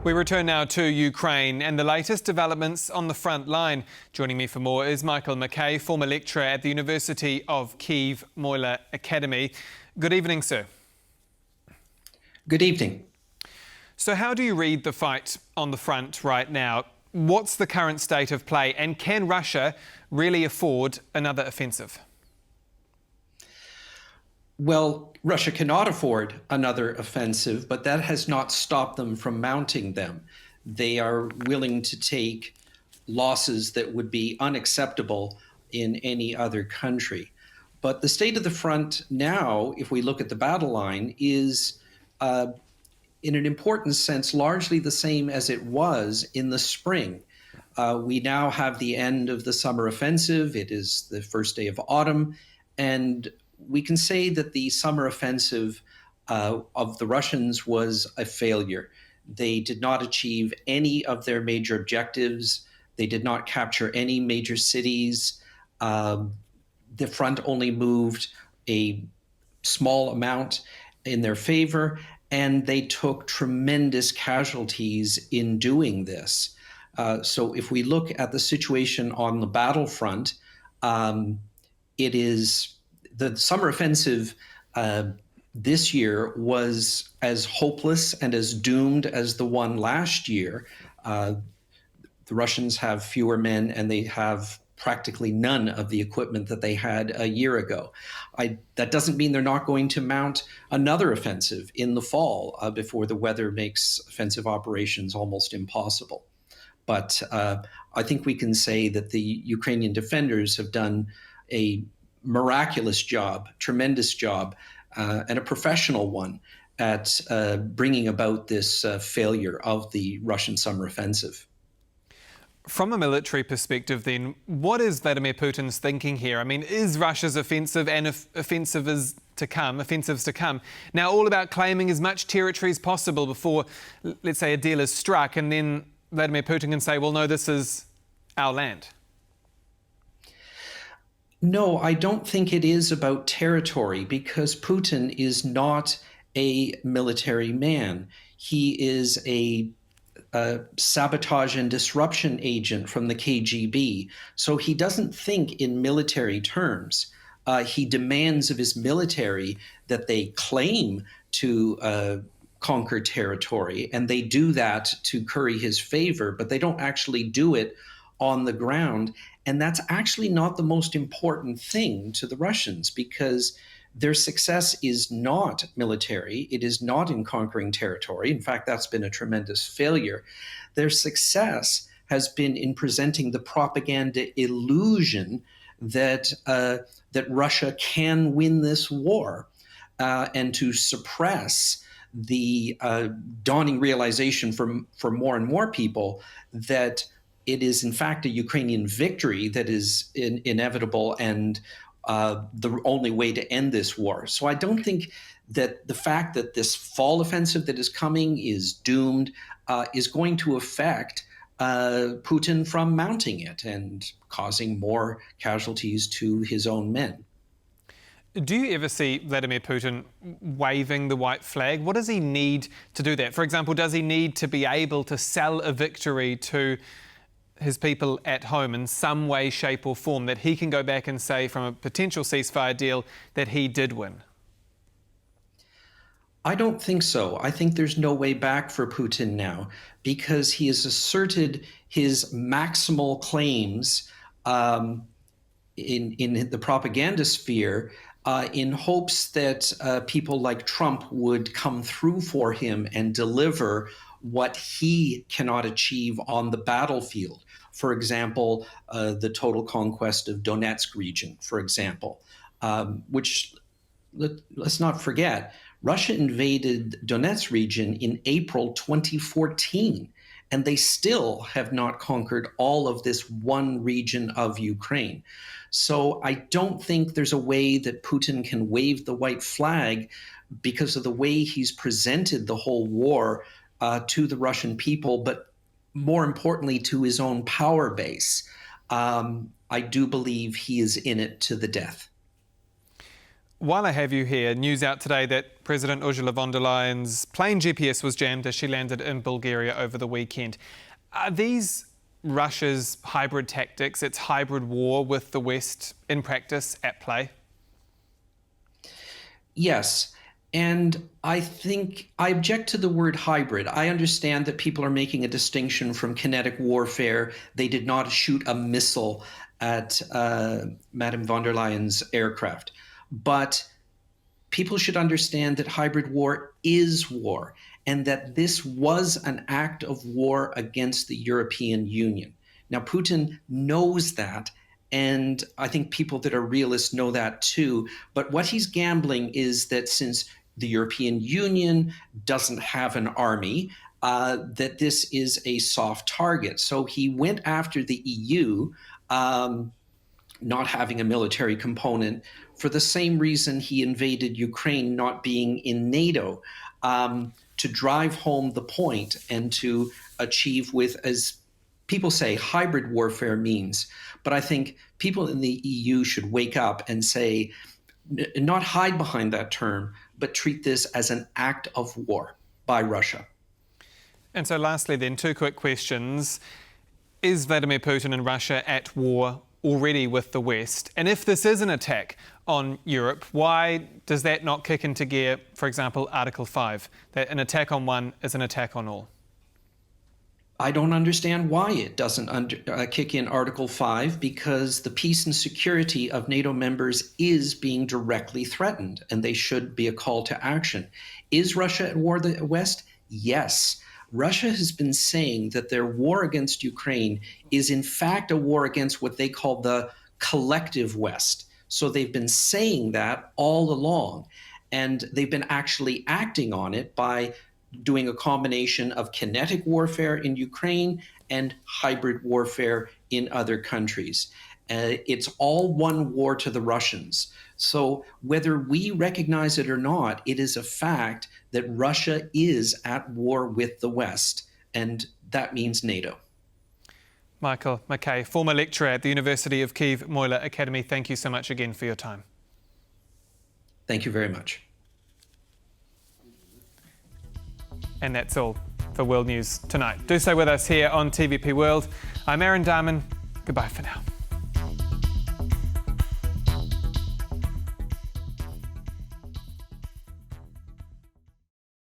We return now to Ukraine and the latest developments on the front line. Joining me for more is MacKay, former lecturer at the University of Kyiv Mohyla Academy. Good evening, sir. Good evening. So how do you read the fight on the front right now? What's the current state of play, and can Russia really afford another offensive? Well, Russia cannot afford another offensive, but that has not stopped them from mounting them. They are willing to take losses that would be unacceptable in any other country. But the state of the front now, if we look at the battle line, is in an important sense largely the same as it was in the spring. We now have the end of the summer offensive. It is the first day of autumn, and we can say that the summer offensive of the Russians was a failure. They did not achieve any of their major objectives. They did not capture any major cities. The front only moved a small amount in their favor, and they took tremendous casualties in doing this. So if we look at the situation on the battlefront, it is the summer offensive this year was as hopeless and as doomed as the one last year. The Russians have fewer men, and they have practically none of the equipment that they had a year ago. That doesn't mean they're not going to mount another offensive in the fall before the weather makes offensive operations almost impossible. But I think we can say that the Ukrainian defenders have done a miraculous job, tremendous job, and a professional one at bringing about this failure of the Russian summer offensive. From a military perspective then, what is Vladimir Putin's thinking here? I mean, is Russia's offensive and offensives to come now all about claiming as much territory as possible before, let's say, a deal is struck, and then Vladimir Putin can say, well, no, this is our land? No, I don't think it is about territory, because Putin is not a military man. He is a sabotage and disruption agent from the KGB. So he doesn't think in military terms. He demands of his military that they claim to conquer territory, and they do that to curry his favor, but they don't actually do it on the ground. And that's actually not the most important thing to the Russians, because their success is not military. It is not in conquering territory. In fact, that's been a tremendous failure. Their success has been in presenting the propaganda illusion that that Russia can win this war, and to suppress the dawning realization for more and more people that it is in fact a Ukrainian victory that is inevitable and the only way to end this war. So I don't think that the fact that this fall offensive that is coming is doomed is going to affect Putin from mounting it and causing more casualties to his own men. Do you ever see Vladimir Putin waving the white flag? What does he need to do that? For example, does he need to be able to sell a victory to his people at home in some way, shape or form, that he can go back and say from a potential ceasefire deal that he did win? I don't think so. I think there's no way back for Putin now, because he has asserted his maximal claims in the propaganda sphere in hopes that people like Trump would come through for him and deliver what he cannot achieve on the battlefield. For example, the total conquest of Donetsk region, for example, which let's not forget, Russia invaded Donetsk region in April 2014, and they still have not conquered all of this one region of Ukraine. So I don't think there's a way that Putin can wave the white flag because of the way he's presented the whole war to the Russian people, but more importantly, to his own power base. I do believe he is in it to the death. While I have you here, news out today that President Ursula von der Leyen's plane GPS was jammed as she landed in Bulgaria over the weekend. Are these Russia's hybrid tactics, its hybrid war with the West, in practice at play? Yes. And I think I object to the word hybrid. I understand that people are making a distinction from kinetic warfare. They did not shoot a missile at Madame von der Leyen's aircraft. But people should understand that hybrid war is war, and that this was an act of war against the European Union. Now, Putin knows that, and I think people that are realists know that too. But what he's gambling is that since the European Union doesn't have an army, that this is a soft target. So he went after the EU, not having a military component, for the same reason he invaded Ukraine, not being in NATO, to drive home the point and to achieve with, as people say, hybrid warfare means. But I think people in the EU should wake up and say, not hide behind that term, but treat this as an act of war by Russia. And so lastly then, two quick questions. Is Vladimir Putin and Russia at war already with the West? And if this is an attack on Europe, why does that not kick into gear, for example, Article 5, that an attack on one is an attack on all? I don't understand why it doesn't kick in Article 5, because the peace and security of NATO members is being directly threatened, and they should be a call to action. Is Russia at war with the West? Yes. Russia has been saying that their war against Ukraine is in fact a war against what they call the collective West. So they've been saying that all along, and they've been actually acting on it by doing a combination of kinetic warfare in Ukraine and hybrid warfare in other countries. It's all one war to the Russians. So whether we recognize it or not, it is a fact that Russia is at war with the West, and that means NATO. Michael MacKay, former lecturer at the University of Kyiv Mohyla Academy, thank you so much again for your time. Thank you very much. And that's all for World News tonight. Do stay with us here on TVP World. I'm Aaron Darman. Goodbye for now.